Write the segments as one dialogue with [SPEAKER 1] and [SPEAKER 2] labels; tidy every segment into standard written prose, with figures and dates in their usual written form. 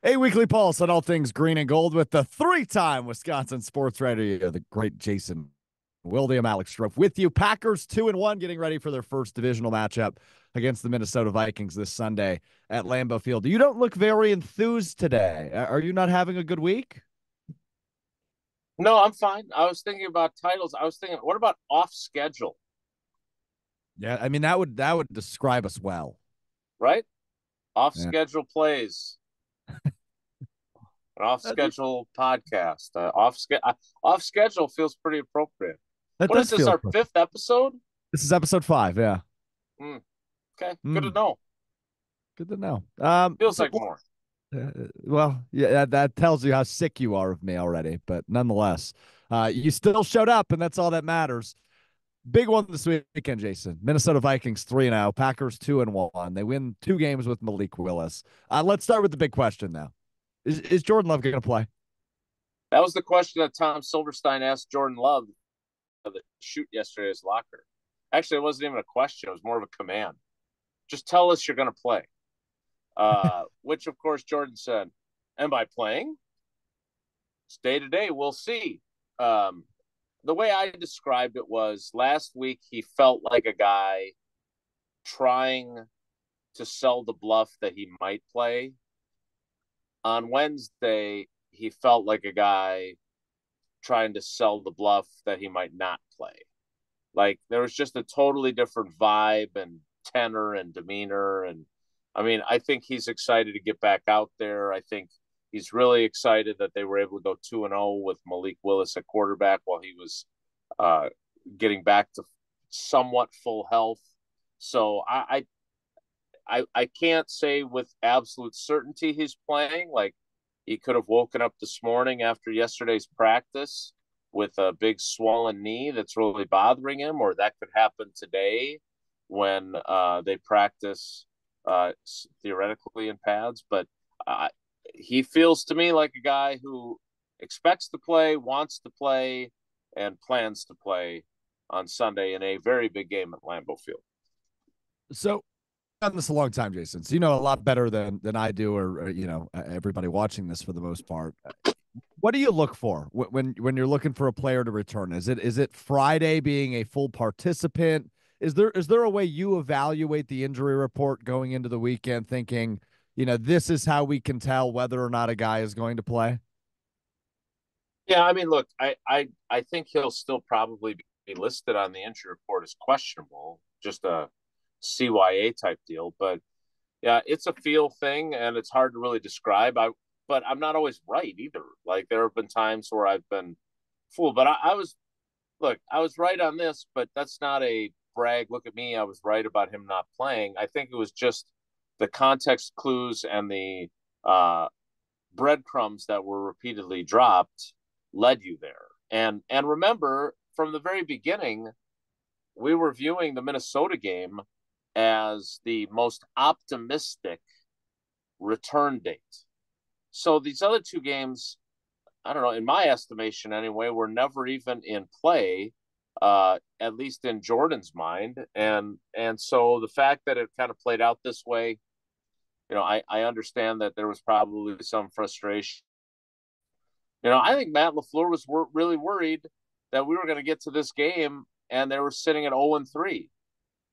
[SPEAKER 1] A weekly pulse on all things green and gold with the three-time Wisconsin Sportswriter, the great Jason Wilde. I'm Alex Strouf with you. Packers 2-1, getting ready for their first divisional matchup against the Minnesota Vikings this Sunday at Lambeau Field. You don't look very enthused today. Are you not having a good week?
[SPEAKER 2] No, I'm fine. I was thinking about titles. I was thinking, what about off schedule,
[SPEAKER 1] Yeah, I mean that would describe us well.
[SPEAKER 2] right? Off
[SPEAKER 1] Yeah.
[SPEAKER 2] schedule plays, an off schedule podcast. Off schedule feels pretty appropriate.
[SPEAKER 1] That
[SPEAKER 2] What is
[SPEAKER 1] does
[SPEAKER 2] this?
[SPEAKER 1] feel
[SPEAKER 2] Our
[SPEAKER 1] good.
[SPEAKER 2] fifth episode?
[SPEAKER 1] This is episode 5. Yeah.
[SPEAKER 2] Hmm. Okay, good to
[SPEAKER 1] Mm,
[SPEAKER 2] know.
[SPEAKER 1] good to know.
[SPEAKER 2] Feels like more.
[SPEAKER 1] Well, yeah, that tells you how sick you are of me already. But nonetheless, you still showed up, and that's all that matters. Big one this weekend, Jason. Minnesota Vikings 3-0, Packers 2-1. They win 2 games with Malik Willis. Let's start with the big question now. Is Jordan Love going to play?
[SPEAKER 2] That was the question that Tom Silverstein asked Jordan Love of the shoot yesterday at his locker. Actually, it wasn't even a question; it was more of a command. Just tell us you're going to play. Which of course Jordan said, "Am I playing? It's day to day. We'll see." Um, the way I described it was last week he felt like a guy trying to sell the bluff that he might play. On Wednesday, he felt like a guy trying to sell the bluff that he might not play. Like there was just a totally different vibe and tenor and demeanor. And I mean, I think he's excited to get back out there. I think he's really excited that they were able to go 2-0 with Malik Willis at quarterback while he was uh, getting back to somewhat full health. So I can't say with absolute certainty he's playing. Like he could have woken up this morning after yesterday's practice with a big swollen knee that's really bothering him, or that could happen today when they practice theoretically in pads. But uh, he feels to me like a guy who expects to play, wants to play, and plans to play on Sunday in a very big game at Lambeau Field.
[SPEAKER 1] So, done this a long time, Jason. So you know a lot better than I do, or everybody watching this for the most part. What do you look for when you're looking for a player to return? Is it Friday being a full participant? Is there a way you evaluate the injury report going into the weekend, thinking, this is how we can tell whether or not a guy is going to play?
[SPEAKER 2] Yeah, I mean, look, I think he'll still probably be listed on the injury report as questionable, just a CYA type deal. But yeah, it's a feel thing, and it's hard to really describe. But I'm not always right either. Like there have been times where I've been fooled, but I was right on this, but that's not a brag. Look at me, I was right about him not playing. I think it was just the context clues and the uh, breadcrumbs that were repeatedly dropped led you there. And remember, from the very beginning, we were viewing the Minnesota game as the most optimistic return date. So these other two games, I don't know, in my estimation anyway, were never even in play, at least in Jordan's mind. And so the fact that it kind of played out this way, I understand that there was probably some frustration. I think Matt LaFleur was really worried that we were going to get to this game and they were sitting at 0-3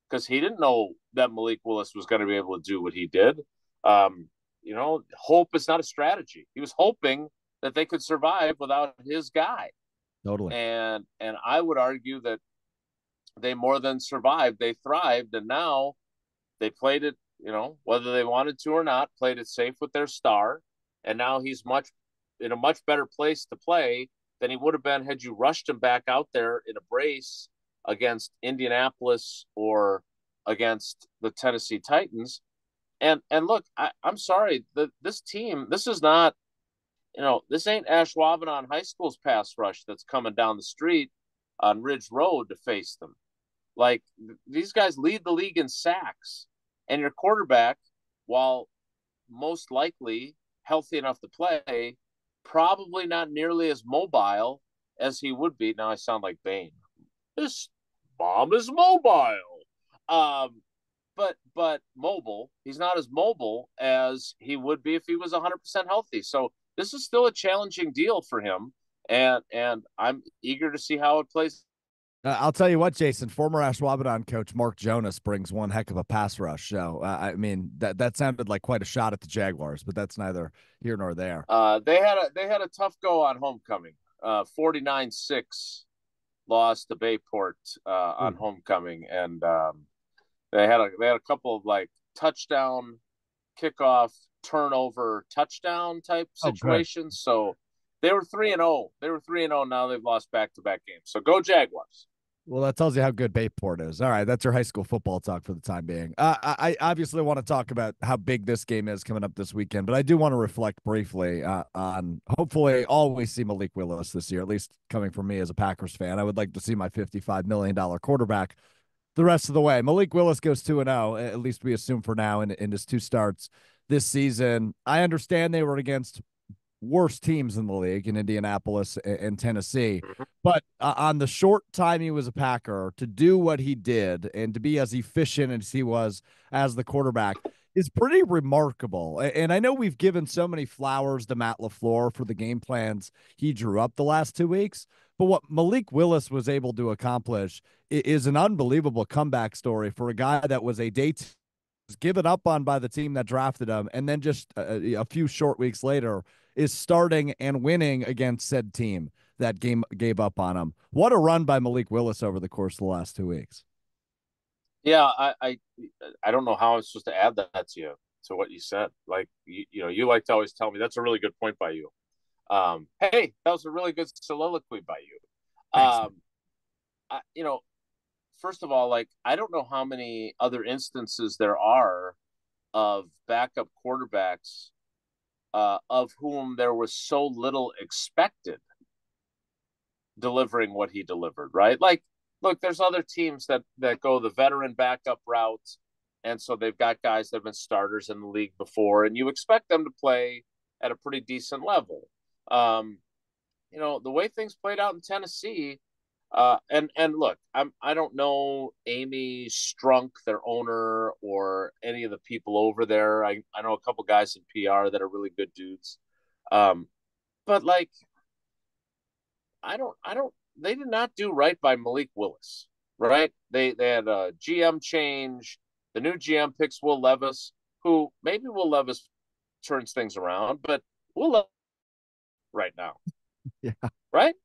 [SPEAKER 2] because he didn't know that Malik Willis was going to be able to do what he did. Hope is not a strategy. He was hoping that they could survive without his guy.
[SPEAKER 1] Totally.
[SPEAKER 2] And I would argue that they more than survived. They thrived, and now they played it, whether they wanted to or not, played it safe with their star. And now he's in a much better place to play than he would have been had you rushed him back out there in a brace against Indianapolis or against the Tennessee Titans. And look, I'm sorry, this team, this is not, this ain't Ashwaubenon High School's pass rush that's coming down the street on Ridge Road to face them. Like these guys lead the league in sacks, and your quarterback, while most likely healthy enough to play, probably not nearly as mobile as he would be. Now I sound like Bane. This bomb is mobile. Um, but mobile. He's not as mobile as he would be if he was 100% healthy. So this is still a challenging deal for him, and I'm eager to see how it plays.
[SPEAKER 1] I'll tell you what, Jason, former Ashwaubenon coach Mark Jonas brings one heck of a pass rush. So, I mean, that sounded like quite a shot at the Jaguars, but that's neither here nor there.
[SPEAKER 2] They had a tough go on homecoming. 49-6 loss to Bayport on homecoming, and they had a couple of like touchdown, kickoff, turnover, touchdown type
[SPEAKER 1] Oh, good.
[SPEAKER 2] situations. So they were 3-0. They were 3-0. Now they've lost back-to-back games. So go Jaguars.
[SPEAKER 1] Well, that tells you how good Bayport is. All right, that's your high school football talk for the time being. I obviously want to talk about how big this game is coming up this weekend, but I do want to reflect briefly on hopefully all we see Malik Willis this year, at least coming from me as a Packers fan. I would like to see my $55 million quarterback the rest of the way. Malik Willis goes 2-0, at least we assume for now, in his two starts this season. I understand they were against worst teams in the league in Indianapolis and Tennessee. But on the short time he was a Packer, to do what he did and to be as efficient as he was as the quarterback is pretty remarkable. And I know we've given so many flowers to Matt LaFleur for the game plans he drew up the last 2 weeks. But what Malik Willis was able to accomplish is an unbelievable comeback story for a guy that was a given up on by the team that drafted him, and then just a few short weeks later is starting and winning against said team that gave up on him. What a run by Malik Willis over the course of the last 2 weeks.
[SPEAKER 2] Yeah, I don't know how I'm supposed to add that to what you said. Like you like to always tell me that's a really good point by you. Hey, that was a really good soliloquy by you.
[SPEAKER 1] Thanks.
[SPEAKER 2] I, first of all, like I don't know how many other instances there are of backup quarterbacks of whom there was so little expected delivering what he delivered, right? Like, look, there's other teams that go the veteran backup route, and so they've got guys that have been starters in the league before, and you expect them to play at a pretty decent level. The way things played out in Tennessee, and look, I don't know Amy Strunk, their owner, or any of the people over there. I know a couple guys in PR that are really good dudes. But like I don't they did not do right by Malik Willis, right? They had a GM change. The new GM picks Will Levis, who maybe Will Levis turns things around, but Will Levis right now.
[SPEAKER 1] Yeah.
[SPEAKER 2] Right?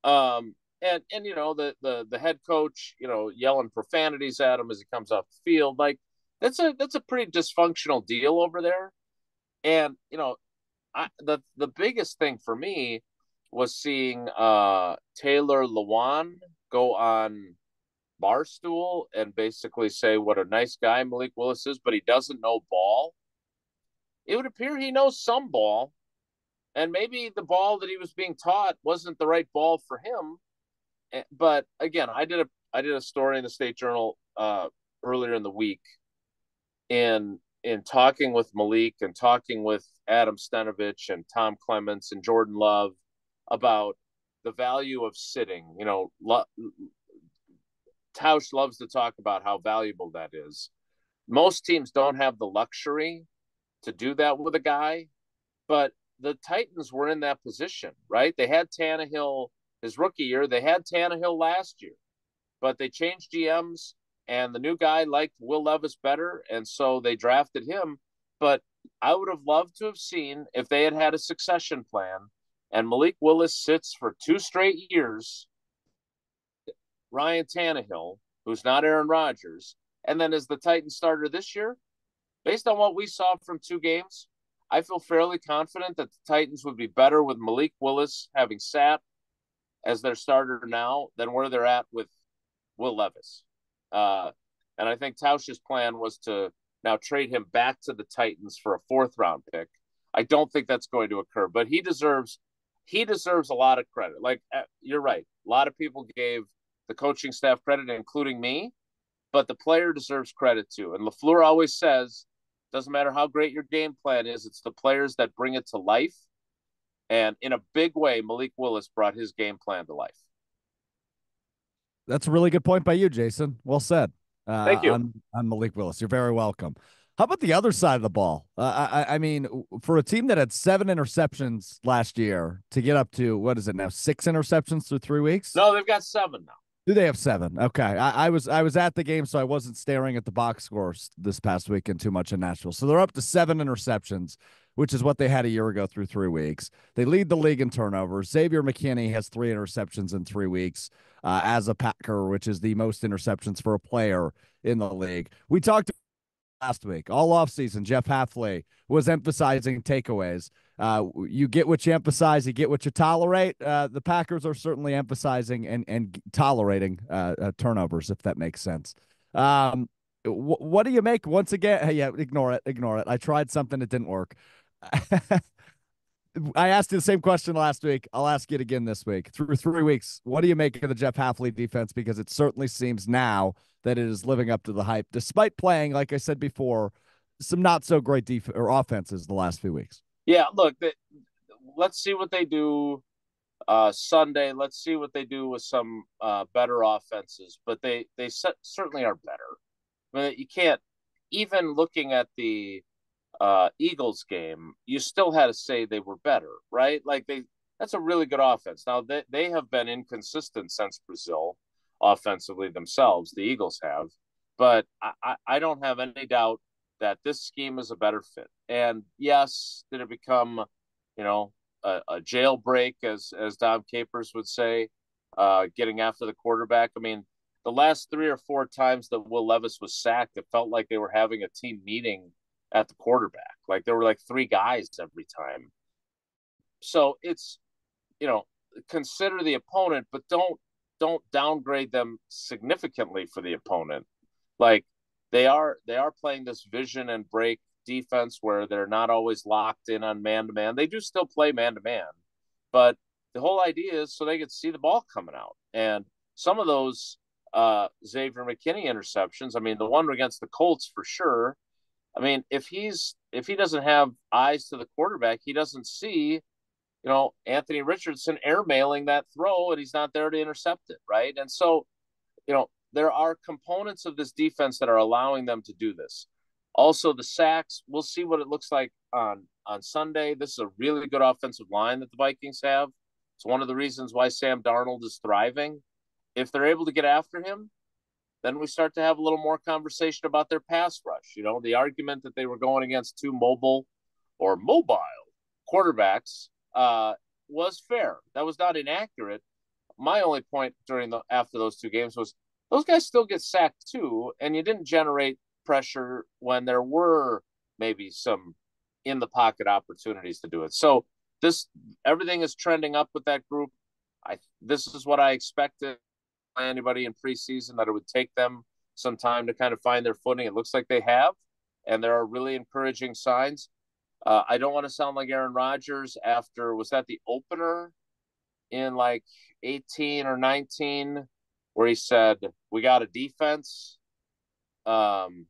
[SPEAKER 2] And the head coach, yelling profanities at him as he comes off the field. Like that's a pretty dysfunctional deal over there. And the biggest thing for me was seeing Taylor Lewan go on Barstool and basically say what a nice guy Malik Willis is, but he doesn't know ball. It would appear he knows some ball, and maybe the ball that he was being taught wasn't the right ball for him. But again, I did a story in the State Journal earlier in the week in talking with Malik and talking with Adam Stenovich and Tom Clements and Jordan Love about the value of sitting. Tausch loves to talk about how valuable that is. Most teams don't have the luxury to do that with a guy, but the Titans were in that position, right? They had Tannehill his rookie year. They had Tannehill last year, but they changed GMs, and the new guy liked Will Levis better, and so they drafted him. But I would have loved to have seen if they had had a succession plan, and Malik Willis sits for 2 straight years, Ryan Tannehill, who's not Aaron Rodgers, and then as the Titans starter this year, based on what we saw from 2 games, I feel fairly confident that the Titans would be better with Malik Willis having sat as their starter now than where they're at with Will Levis. And I think Tausch's plan was to now trade him back to the Titans for a 4th-round pick. I don't think that's going to occur, but he deserves a lot of credit. Like, you're right. A lot of people gave the coaching staff credit, including me, but the player deserves credit too. And LaFleur always says, doesn't matter how great your game plan is, it's the players that bring it to life. And in a big way, Malik Willis brought his game plan to life.
[SPEAKER 1] That's a really good point by you, Jason. Well said.
[SPEAKER 2] Thank you.
[SPEAKER 1] on Malik Willis. You're very welcome. How about the other side of the ball? I mean, for a team that had 7 interceptions last year to get up to what is it now, 6 interceptions through 3 weeks?
[SPEAKER 2] No, they've got 7 now.
[SPEAKER 1] Do they have 7? Okay, I was at the game, so I wasn't staring at the box scores this past weekend too much in Nashville. So they're up to 7 interceptions, which is what they had a year ago through 3 weeks. They lead the league in turnovers. Xavier McKinney has 3 interceptions in 3 weeks as a Packer, which is the most interceptions for a player in the league. We talked last week, all offseason, Jeff Hafley was emphasizing takeaways. You get what you emphasize, you get what you tolerate. The Packers are certainly emphasizing and tolerating turnovers, if that makes sense. What do you make once again? Yeah, ignore it. I tried something that didn't work. I asked you the same question last week. I'll ask it again this week. Through 3 weeks, what do you make of the Jeff Hafley defense? Because it certainly seems now that it is living up to the hype, despite playing, like I said before, some not so great or offenses the last few weeks.
[SPEAKER 2] Yeah, look, let's see what they do Sunday. Let's see what they do with some better offenses, but they certainly are better. I mean, you can't, even looking at the Eagles game, you still had to say they were better, right? Like that's a really good offense. Now they have been inconsistent since Brazil offensively themselves. The Eagles have, but I don't have any doubt that this scheme is a better fit. And yes, did it become, a jailbreak, as Dom Capers would say, getting after the quarterback? I mean, the last 3 or 4 times that Will Levis was sacked, it felt like they were having a team meeting at the quarterback. Like there were like 3 guys every time. So it's, consider the opponent, but don't downgrade them significantly for the opponent. Like they are playing this vision and break defense where they're not always locked in on man-to-man. They do still play man-to-man, but the whole idea is so they can see the ball coming out. And some of those Xavier McKinney interceptions, I mean, the one against the Colts for sure. I mean, if he doesn't have eyes to the quarterback, he doesn't see, Anthony Richardson airmailing that throw, and he's not there to intercept it, right? And so, there are components of this defense that are allowing them to do this. Also, the sacks, we'll see what it looks like on Sunday. This is a really good offensive line that the Vikings have. It's one of the reasons why Sam Darnold is thriving. If they're able to get after him, then we start to have a little more conversation about their pass rush. The argument that they were going against 2 mobile quarterbacks was fair. That was not inaccurate. My only point after those 2 games was those guys still get sacked too, and you didn't generate pressure when there were maybe some in the pocket opportunities to do it. So everything is trending up with that group. This is what I expected anybody in preseason, that it would take them some time to kind of find their footing. It looks like they have, and there are really encouraging signs. I don't want to sound like Aaron Rodgers was that the opener in like 18 or 19 where he said, we got a defense. I'm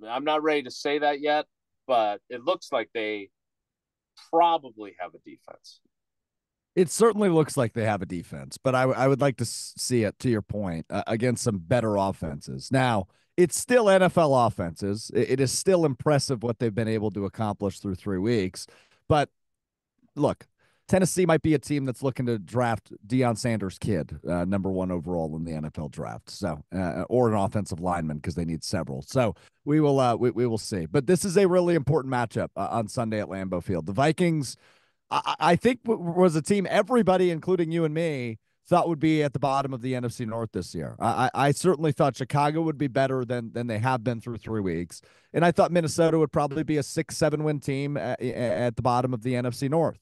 [SPEAKER 2] not ready to say that yet, but it looks like they probably have a defense.
[SPEAKER 1] It certainly looks like they have a defense, but I would like to see it, to your point, against some better offenses. Now, it's still NFL offenses. It is still impressive what they've been able to accomplish through 3 weeks. But look, Tennessee might be a team that's looking to draft Deion Sanders' kid, number 1 overall in the NFL draft. So, or an offensive lineman, because they need several. So we will see. But this is a really important matchup on Sunday at Lambeau Field. The Vikings, I think, was a team everybody, including you and me, thought would be at the bottom of the NFC North this year. I certainly thought Chicago would be better than they have been through 3 weeks. And I thought Minnesota would probably be a 6-7 win team at the bottom of the NFC North.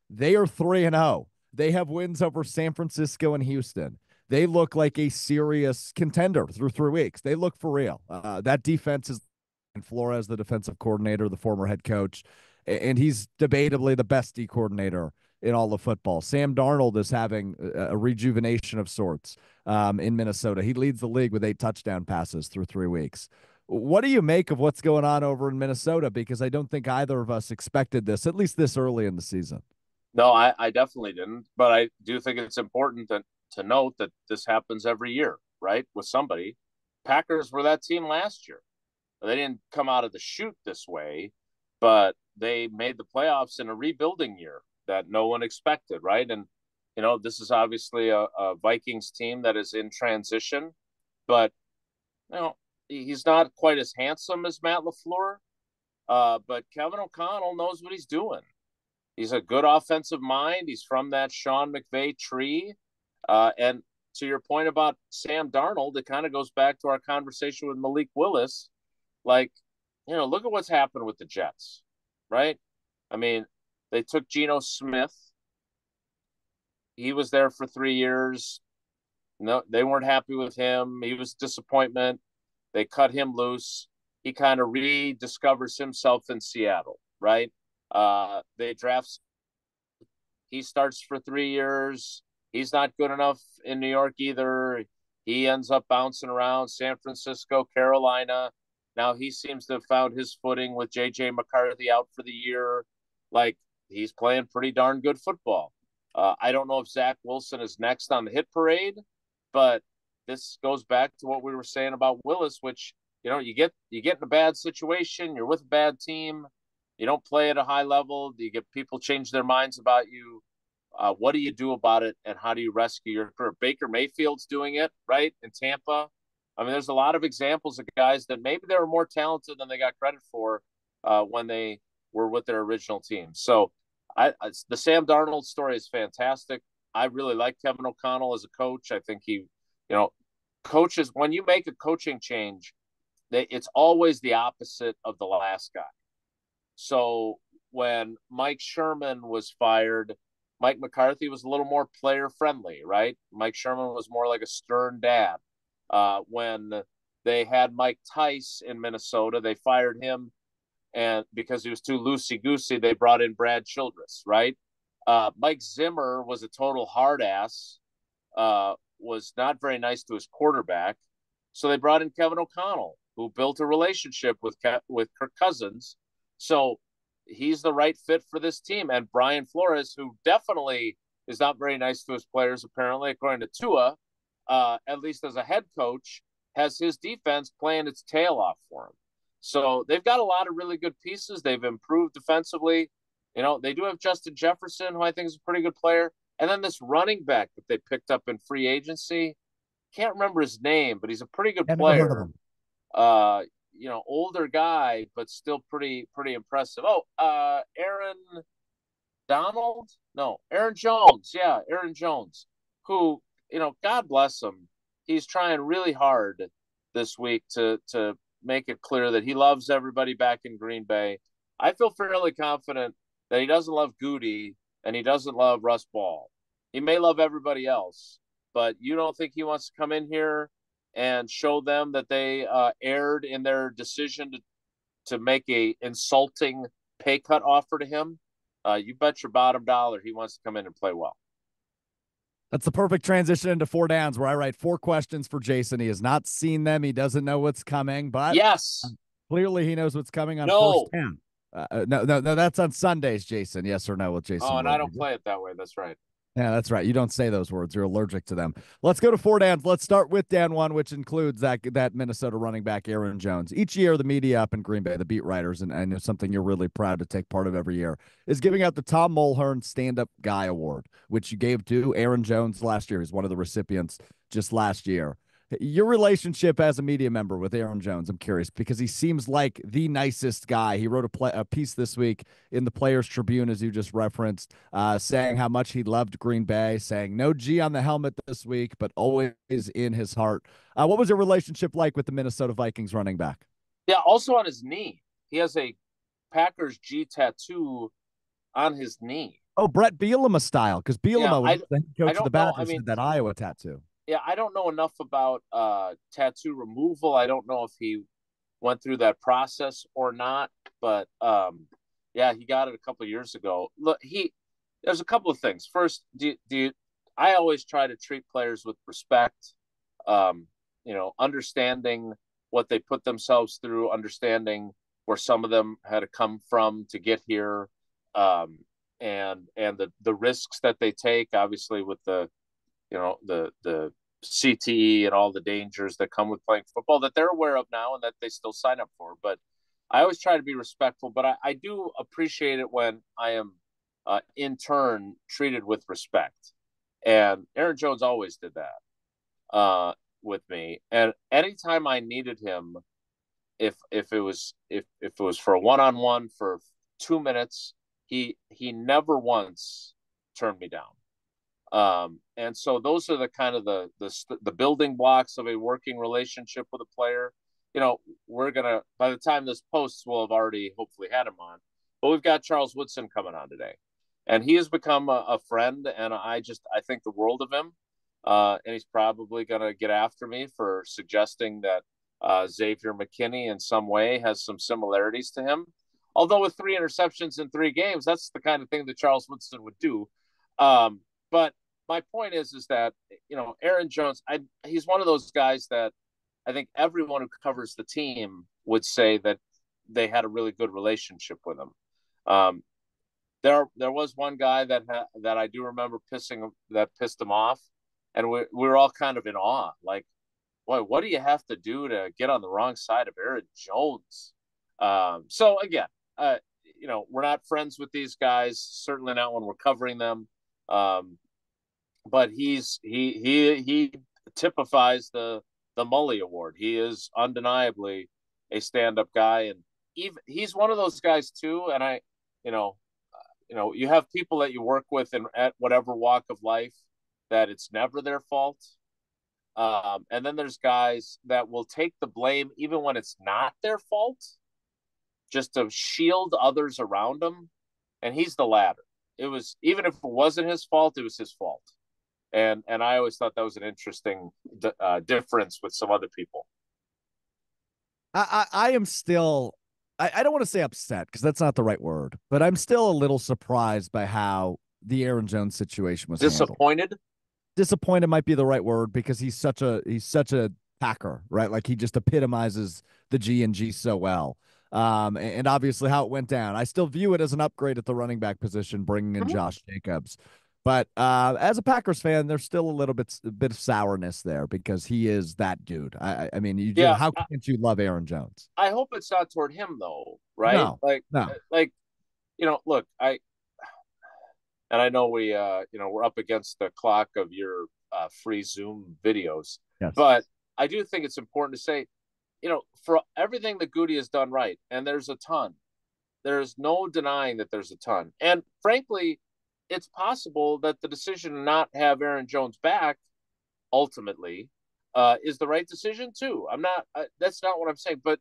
[SPEAKER 1] They are 3-0. They have wins over San Francisco and Houston. They look like a serious contender through 3 weeks. They look for real. That defense is, and Flores, the defensive coordinator, the former head coach, and he's debatably the best D coordinator in all of football. Sam Darnold is having a rejuvenation of sorts in Minnesota. He leads the league with 8 touchdown passes through 3 weeks. What do you make of what's going on over in Minnesota? Because I don't think either of us expected this, at least this early in the season.
[SPEAKER 2] No, I definitely didn't. But I do think it's important to note that this happens every year, right, with somebody. Packers were that team last year. They didn't come out of the chute this way, but they made the playoffs in a rebuilding year that no one expected, right? And, this is obviously a Vikings team that is in transition, but, he's not quite as handsome as Matt LaFleur, but Kevin O'Connell knows what he's doing. He's a good offensive mind. He's from that Sean McVay tree. And to your point about Sam Darnold, it kind of goes back to our conversation with Malik Willis. Like, look at what's happened with the Jets, right? I mean, they took Geno Smith. He was there for 3 years. No, they weren't happy with him. He was a disappointment. They cut him loose. He kind of rediscovers himself in Seattle, right? They draft. He starts for 3 years. He's not good enough in New York either. He ends up bouncing around San Francisco, Carolina. Now he seems to have found his footing with J.J. McCarthy out for the year. Like, he's playing pretty darn good football. I don't know if Zach Wilson is next on the hit parade, but this goes back to what we were saying about Willis, which, you get in a bad situation, you're with a bad team, you don't play at a high level, you get people change their minds about you. What do you do about it, and how do you rescue your career? Baker Mayfield's doing it, right, in Tampa. I mean, there's a lot of examples of guys that maybe they were more talented than they got credit for when they were with their original team. So the Sam Darnold story is fantastic. I really like Kevin O'Connell as a coach. I think he, coaches, when you make a coaching change, it's always the opposite of the last guy. So when Mike Sherman was fired, Mike McCarthy was a little more player friendly, right? Mike Sherman was more like a stern dad. When they had Mike Tice in Minnesota, they fired him, and because he was too loosey-goosey, they brought in Brad Childress, right? Mike Zimmer was a total hard ass, was not very nice to his quarterback, so they brought in Kevin O'Connell, who built a relationship with Kirk Cousins. So he's the right fit for this team. And Brian Flores, who definitely is not very nice to his players, apparently, according to Tua, at least as a head coach, has his defense playing its tail off for him. So they've got a lot of really good pieces. They've improved defensively. They do have Justin Jefferson, who I think is a pretty good player. And then this running back that they picked up in free agency, can't remember his name, but he's a pretty good player. Older guy, but still pretty impressive. Aaron Donald? No, Aaron Jones. Yeah, Aaron Jones, who, God bless him. He's trying really hard this week to make it clear that he loves everybody back in Green Bay. I feel fairly confident that he doesn't love Goody and he doesn't love Russ Ball. He may love everybody else, but you don't think he wants to come in here and show them that they erred in their decision to make a insulting pay cut offer to him? You bet your bottom dollar he wants to come in and play well.
[SPEAKER 1] That's the perfect transition into 4 downs, where I write 4 questions for Jason. He has not seen them. He doesn't know what's coming, but
[SPEAKER 2] yes,
[SPEAKER 1] clearly he knows what's coming on
[SPEAKER 2] no.
[SPEAKER 1] first down. No, that's on Sundays, Jason. Yes or no with Jason.
[SPEAKER 2] Oh, and I don't play it that way. That's right.
[SPEAKER 1] Yeah, that's right. You don't say those words. You're allergic to them. Let's go to 4 downs. Let's start with down 1, which includes that Minnesota running back, Aaron Jones. Each year, the media up in Green Bay, the beat writers, and I know something you're really proud to take part of every year, is giving out the Tom Mulhern Stand-Up Guy Award, which you gave to Aaron Jones last year. He's one of the recipients just last year. Your relationship as a media member with Aaron Jones, I'm curious, because he seems like the nicest guy. He wrote a piece this week in the Players Tribune, as you just referenced, saying how much he loved Green Bay, saying no G on the helmet this week, but always in his heart. What was your relationship like with the Minnesota Vikings running back?
[SPEAKER 2] Yeah, also on his knee. He has a Packers G tattoo on his knee.
[SPEAKER 1] Oh, Brett Bielema style, because Bielema was the head coach of the Badgers, had that Iowa tattoo.
[SPEAKER 2] Yeah, I don't know enough about tattoo removal. I don't know if he went through that process or not, but yeah, he got it a couple of years ago. Look, there's a couple of things. First, I always try to treat players with respect, understanding what they put themselves through, understanding where some of them had to come from to get here, and the risks that they take, obviously with the CTE and all the dangers that come with playing football that they're aware of now and that they still sign up for. But I always try to be respectful, but I do appreciate it when I am in turn treated with respect. And Aaron Jones always did that with me. And anytime I needed him, if it was for a one-on-one for 2 minutes, he never once turned me down. And so those are the kind of the building blocks of a working relationship with a player. We're gonna, by the time this posts, we'll have already hopefully had him on. But we've got Charles Woodson coming on today, and he has become a friend, and I think the world of him. And he's probably gonna get after me for suggesting that Xavier McKinney in some way has some similarities to him. Although with 3 interceptions in 3 games, that's the kind of thing that Charles Woodson would do. But my point is that, Aaron Jones, he's one of those guys that I think everyone who covers the team would say that they had a really good relationship with him. There was one guy that I do remember pissed him off, and we were all kind of in awe, like, boy, what do you have to do to get on the wrong side of Aaron Jones? So again, we're not friends with these guys, certainly not when we're covering them. But he typifies the Mully Award. He is undeniably a stand-up guy, and he's one of those guys too. And you have people that you work with at whatever walk of life that it's never their fault. And then there's guys that will take the blame even when it's not their fault, just to shield others around them. And he's the latter. It was, even if it wasn't his fault, it was his fault. And I always thought that was an interesting difference with some other people.
[SPEAKER 1] I am still, I don't want to say upset because that's not the right word, but I'm still a little surprised by how the Aaron Jones situation was
[SPEAKER 2] disappointed.
[SPEAKER 1] Handled. Disappointed might be the right word, because he's such a Packer, right? Like, he just epitomizes the G&G so well. And obviously how it went down. I still view it as an upgrade at the running back position, bringing in Josh Jacobs. But as a Packers fan, there's still a bit of sourness there, because he is that dude. I mean, how can't you love Aaron Jones?
[SPEAKER 2] I hope it's not toward him though, right?
[SPEAKER 1] No, no.
[SPEAKER 2] Look, I know we're up against the clock of your free Zoom videos,
[SPEAKER 1] yes.
[SPEAKER 2] But I do think it's important to say, for everything that Goody has done right, and there's a ton, there's no denying that there's a ton. And frankly, it's possible that the decision to not have Aaron Jones back ultimately is the right decision too. That's not what I'm saying, but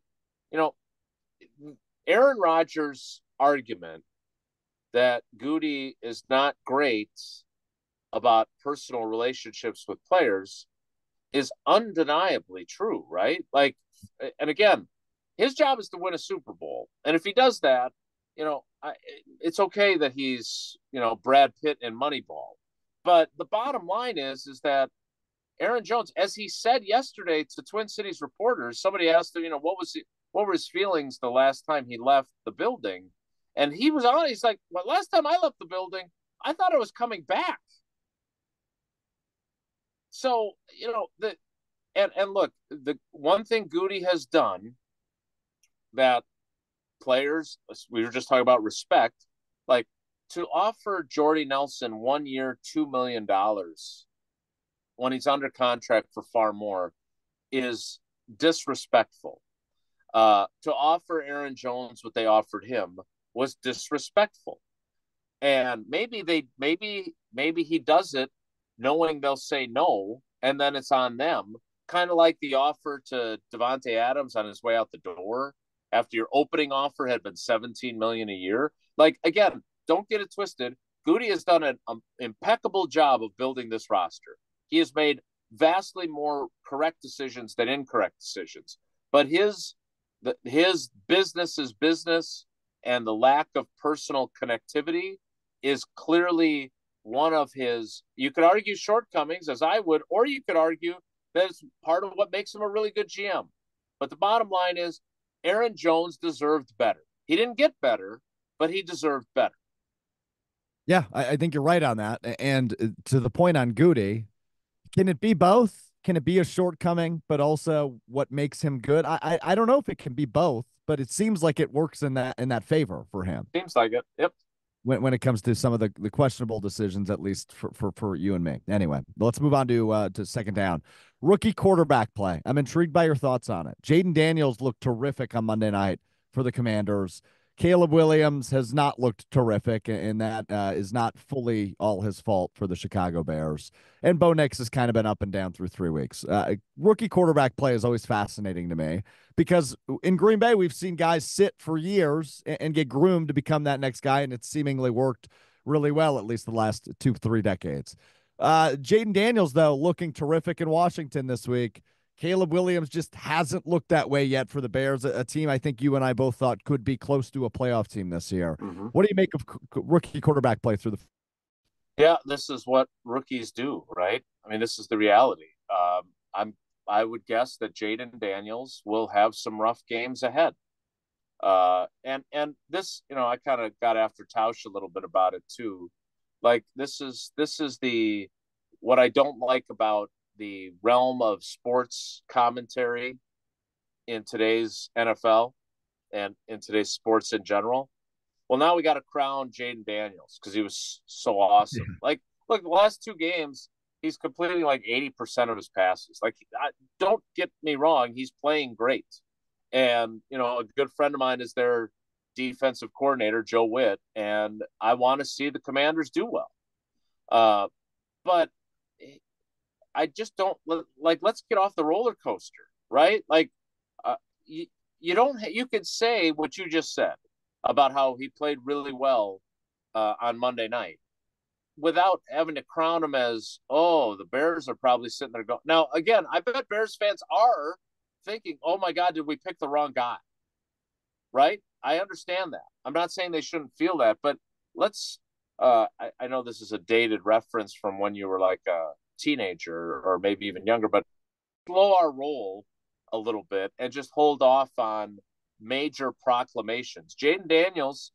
[SPEAKER 2] Aaron Rodgers' argument that Goody is not great about personal relationships with players is undeniably true, right? Like, and again, his job is to win a Super Bowl. And if he does that, it's okay that he's, Brad Pitt and Moneyball. But the bottom line is that Aaron Jones, as he said yesterday to Twin Cities reporters, somebody asked him, what were his feelings the last time he left the building? And he was on. He's like, well, last time I left the building, I thought I was coming back. So, and look, the one thing Goody has done that players, we were just talking about respect, like, to offer Jordy Nelson 1 year, $2 million when he's under contract for far more is disrespectful. To offer Aaron Jones what they offered him was disrespectful. And maybe he does it knowing they'll say no, and then it's on them. Kind of like the offer to Devontae Adams on his way out the door after your opening offer had been $17 million a year. Like, again, don't get it twisted. Goody has done an impeccable job of building this roster. He has made vastly more correct decisions than incorrect decisions. But his business is business, and the lack of personal connectivity is clearly one of his, you could argue, shortcomings, as I would, or you could argue that it's part of what makes him a really good GM. But the bottom line is, Aaron Jones deserved better. He didn't get better, but he deserved better.
[SPEAKER 1] Yeah, I think you're right on that. And to the point on Goody, Can it be both? Can it be a shortcoming, but also what makes him good? I don't know if it can be both, but it seems like it works in that favor for him
[SPEAKER 2] Seems like it. Yep.
[SPEAKER 1] when it comes to some of the questionable decisions, at least for you and me. Anyway, let's move on to second down. Rookie quarterback play. I'm intrigued by your thoughts on it. Jaden Daniels looked terrific on Monday night for the Commanders. Caleb Williams has not looked terrific, and that is not fully all his fault for the Chicago Bears. And Bo Nix has kind of been up and down through 3 weeks. Rookie quarterback play is always fascinating to me because in Green Bay, we've seen guys sit for years and get groomed to become that next guy, and it's seemingly worked really well, at least the last 2-3 decades. Jaden Daniels, though, looking terrific in Washington this week. Caleb Williams just hasn't looked that way yet for the Bears, a team I think you and I both thought could be close to a playoff team this year.
[SPEAKER 2] Mm-hmm.
[SPEAKER 1] What do you make of rookie quarterback play through the?
[SPEAKER 2] Yeah, this is what rookies do, right? I mean, this is the reality. I would guess that Jaden Daniels will have some rough games ahead. And this, I kind of got after Tausch a little bit about it too. Like this is the what I don't like about the realm of sports commentary in today's NFL and in today's sports in general. Well, now we got to crown Jaden Daniels because he was so awesome. Yeah. Like, look, the last 2 games, he's completing like 80% of his passes. Like, don't get me wrong, he's playing great. And, a good friend of mine is their defensive coordinator, Joe Witt, and I want to see the Commanders do well. But I just don't like. Let's get off the roller coaster, right? Like, you don't. You could say what you just said about how he played really well on Monday night, without having to crown him as, oh, the Bears are probably sitting there going. Now, again, I bet Bears fans are thinking, oh my God, did we pick the wrong guy? Right? I understand that. I'm not saying they shouldn't feel that, but let's. I know this is a dated reference from when you were like a teenager or maybe even younger, but slow our roll a little bit and just hold off on major proclamations. Jaden Daniels,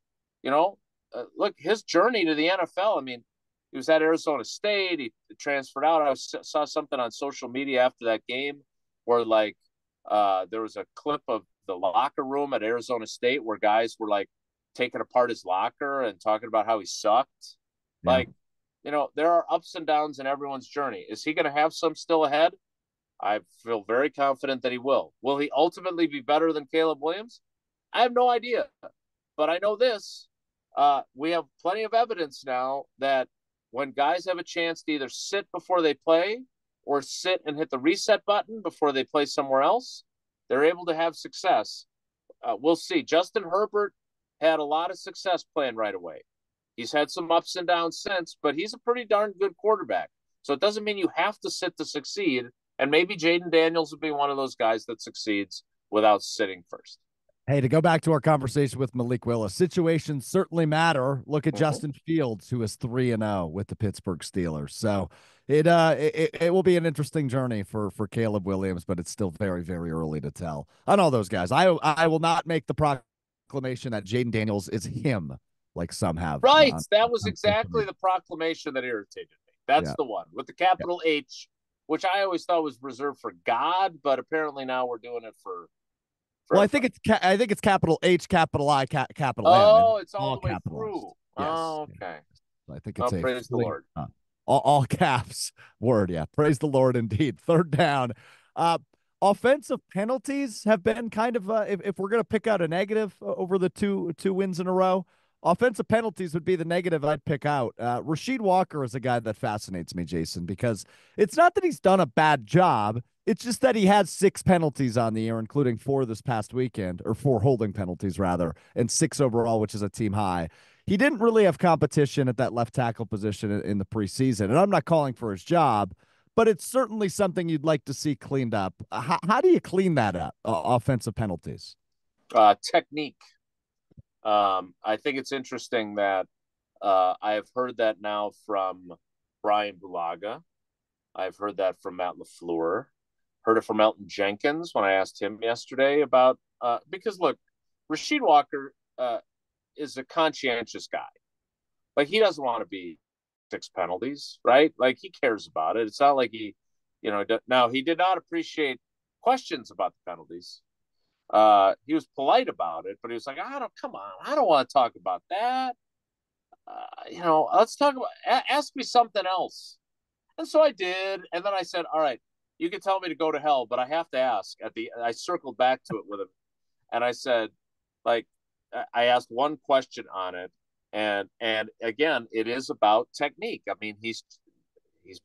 [SPEAKER 2] look, his journey to the NFL. I mean, he was at Arizona State. He transferred out. I saw something on social media after that game where there was a clip of the locker room at Arizona State where guys were like taking apart his locker and talking about how he sucked. Yeah. Like, there are ups and downs in everyone's journey. Is he going to have some still ahead? I feel very confident that he will. Will he ultimately be better than Caleb Williams? I have no idea. But I know this. We have plenty of evidence now that when guys have a chance to either sit before they play or sit and hit the reset button before they play somewhere else, they're able to have success. We'll see. Justin Herbert had a lot of success playing right away. He's had some ups and downs since, but he's a pretty darn good quarterback. So it doesn't mean you have to sit to succeed. And maybe Jaden Daniels will be one of those guys that succeeds without sitting first.
[SPEAKER 1] Hey, to go back to our conversation with Malik Willis, situations certainly matter. Look at Justin Fields, who is 3-0 with the Pittsburgh Steelers. So it will be an interesting journey for Caleb Williams, but it's still very, very early to tell on all those guys. I will not make the proclamation that Jaden Daniels is him, like some have.
[SPEAKER 2] Right. That was exactly the proclamation that irritated me. That's the one with the capital H, which I always thought was reserved for God, but apparently now we're doing it for.
[SPEAKER 1] Well, I think it's capital H, capital I, capital M.
[SPEAKER 2] Oh, it's all the way through. Yes. Oh, okay.
[SPEAKER 1] I think it's
[SPEAKER 2] praise the Lord.
[SPEAKER 1] All caps word. Yeah. Praise the Lord indeed. Third down. Offensive penalties have been kind of, if we're going to pick out a negative over the two wins in a row, offensive penalties would be the negative I'd pick out. Rasheed Walker is a guy that fascinates me, Jason, because it's not that he's done a bad job. It's just that he has 6 penalties on the year, including 4 this past weekend, or 4 holding penalties, rather, and 6 overall, which is a team high. He didn't really have competition at that left tackle position in the preseason, and I'm not calling for his job, but it's certainly something you'd like to see cleaned up. How do you clean that up, offensive penalties?
[SPEAKER 2] Technique. I think it's interesting that I have heard that now from Brian Bulaga. I've heard that from Matt LaFleur. Heard it from Elton Jenkins when I asked him yesterday about because look, Rasheed Walker is a conscientious guy. Like he doesn't want to be 6 penalties, right? Like he cares about it. It's not like he Now he did not appreciate questions about the penalties. He was polite about it, but he was like, come on, I don't want to talk about that. Let's talk about, ask me something else. And so I did. And then I said, all right, you can tell me to go to hell, but I have to ask I circled back to it with him. And I said, like, I asked one question on it. And again, it is about technique. I mean, he's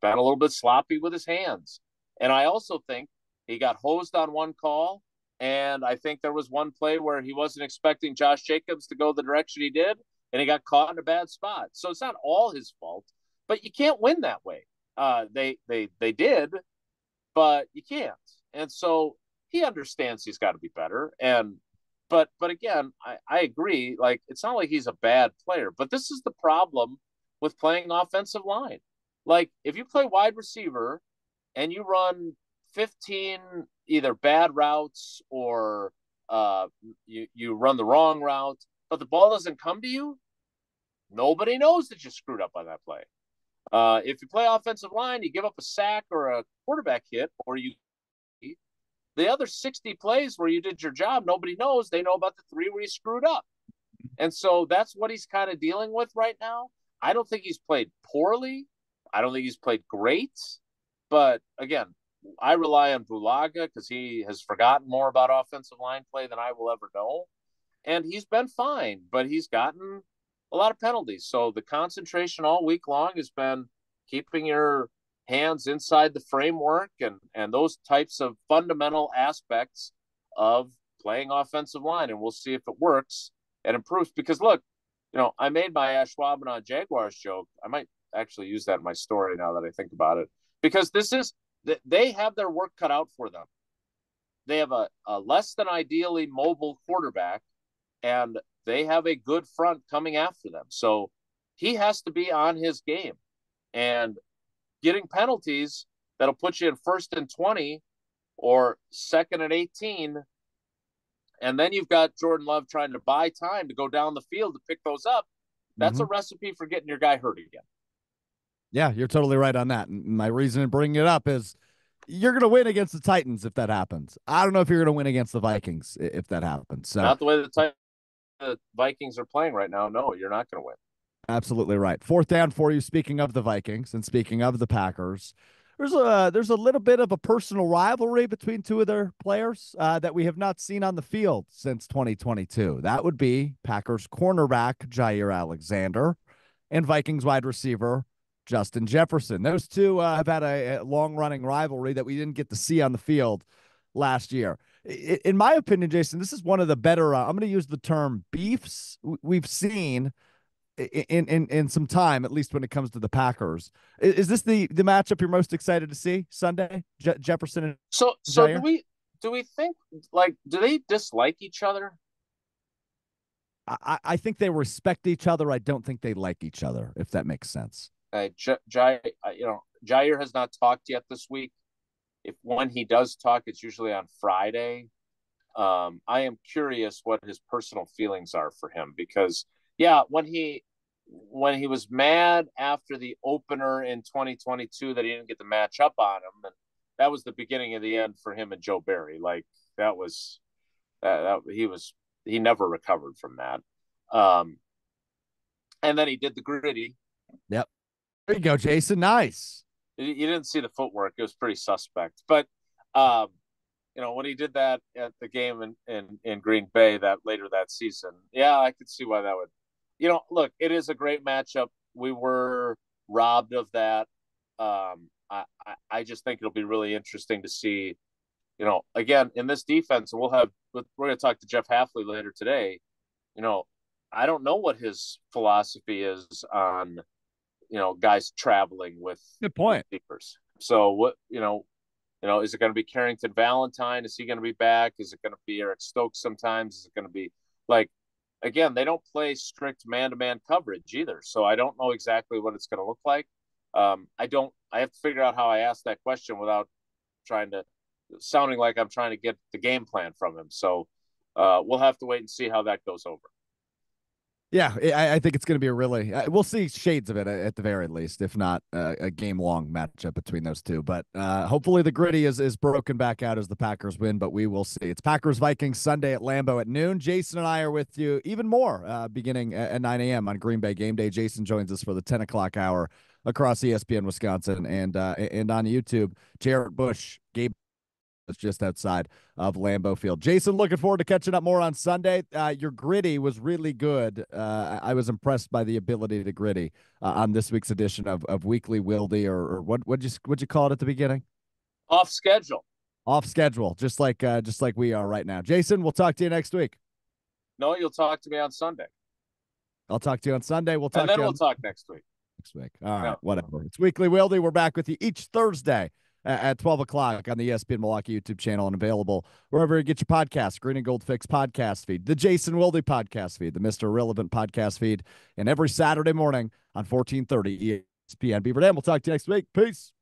[SPEAKER 2] been a little bit sloppy with his hands. And I also think he got hosed on one call. And I think there was one play where he wasn't expecting Josh Jacobs to go the direction he did, and he got caught in a bad spot. So it's not all his fault, but you can't win that way. They did, but you can't. And so he understands he's got to be better. But again, I agree. Like, it's not like he's a bad player, but this is the problem with playing offensive line. Like, if you play wide receiver and you run 15 either bad routes or you run the wrong route, but the ball doesn't come to you, nobody knows that you screwed up on that play. If you play offensive line, you give up a sack or a quarterback hit, or the other 60 plays where you did your job, nobody knows. They know about the 3 where you screwed up. And so that's what he's kind of dealing with right now. I don't think he's played poorly. I don't think he's played great. But again, I rely on Bulaga because he has forgotten more about offensive line play than I will ever know. And he's been fine, but he's gotten a lot of penalties. So the concentration all week long has been keeping your hands inside the framework and those types of fundamental aspects of playing offensive line. And we'll see if it works and improves. Because look, I made my Ashwaubenon on Jaguars joke. I might actually use that in my story now that I think about it. Because they have their work cut out for them. They have a less than ideally mobile quarterback, and they have a good front coming after them. So he has to be on his game. And getting penalties that'll put you in 1st and 20 or 2nd and 18, and then you've got Jordan Love trying to buy time to go down the field to pick those up. That's a recipe for getting your guy hurt again.
[SPEAKER 1] Yeah, you're totally right on that. And my reason in bringing it up is you're going to win against the Titans if that happens. I don't know if you're going to win against the Vikings if that happens. So
[SPEAKER 2] not the way the Vikings are playing right now. No, you're not going to win.
[SPEAKER 1] Absolutely right. 4th down for you. Speaking of the Vikings and speaking of the Packers, there's a little bit of a personal rivalry between 2 of their players that we have not seen on the field since 2022. That would be Packers cornerback Jaire Alexander and Vikings wide receiver Justin Jefferson. Those 2 have had a long-running rivalry that we didn't get to see on the field last year. In my opinion, Jason, this is one of the better, I'm going to use the term beefs we've seen in some time, at least when it comes to the Packers. Is this the matchup you're most excited to see Sunday? Jefferson and
[SPEAKER 2] so Jaire? do we think, like, do they dislike each other?
[SPEAKER 1] I think they respect each other. I don't think they like each other, if that makes sense.
[SPEAKER 2] Jaire has not talked yet this week. When he does talk, it's usually on Friday. I am curious what his personal feelings are for him, because when he was mad after the opener in 2022 that he didn't get the match up on him, and that was the beginning of the end for him and Joe Barry. Like, that was he never recovered from that. And then he did the gritty.
[SPEAKER 1] Yep. There you go, Jason. Nice.
[SPEAKER 2] You didn't see the footwork. It was pretty suspect. But, when he did that at the game in Green Bay later that season, I could see why that would. Look, it is a great matchup. We were robbed of that. I just think it'll be really interesting to see, again, in this defense, and we're going to talk to Jeff Hafley later today. I don't know what his philosophy is on, guys traveling with
[SPEAKER 1] good point.
[SPEAKER 2] Receivers. So what, is it going to be Carrington Valentine? Is he going to be back? Is it going to be Eric Stokes sometimes? Is it going to be like, again, they don't play strict man-to-man coverage either. So I don't know exactly what it's going to look like. I have to figure out how I ask that question without sounding like I'm trying to get the game plan from him. So we'll have to wait and see how that goes over.
[SPEAKER 1] Yeah, I think it's going to be a really. We'll see shades of it at the very least, if not a game-long matchup between those two. But hopefully, the gritty is broken back out as the Packers win. But we will see. It's Packers Vikings Sunday at Lambeau at noon. Jason and I are with you even more beginning at 9 a.m. on Green Bay Game Day. Jason joins us for the 10 o'clock hour across ESPN Wisconsin and on YouTube. Jarrett Bush, Gabe. It's just outside of Lambeau Field. Jason, looking forward to catching up more on Sunday. Your gritty was really good. I was impressed by the ability to gritty on this week's edition of Weekly Wilde, or what'd you call it at the beginning?
[SPEAKER 2] Off schedule.
[SPEAKER 1] Off schedule, just like we are right now. Jason, we'll talk to you next week.
[SPEAKER 2] No, you'll talk to me on Sunday.
[SPEAKER 1] I'll talk to you on Sunday. We'll talk.
[SPEAKER 2] And then we'll talk next week.
[SPEAKER 1] Next week. All right, whatever. It's Weekly Wilde. We're back with you each Thursday at 12 o'clock on the ESPN Milwaukee YouTube channel and available wherever you get your podcasts. Green and Gold Fix podcast feed, the Jason Wilde podcast feed, the Mr. Irrelevant podcast feed, and every Saturday morning on 1430 ESPN Beaver Dam. We'll talk to you next week. Peace.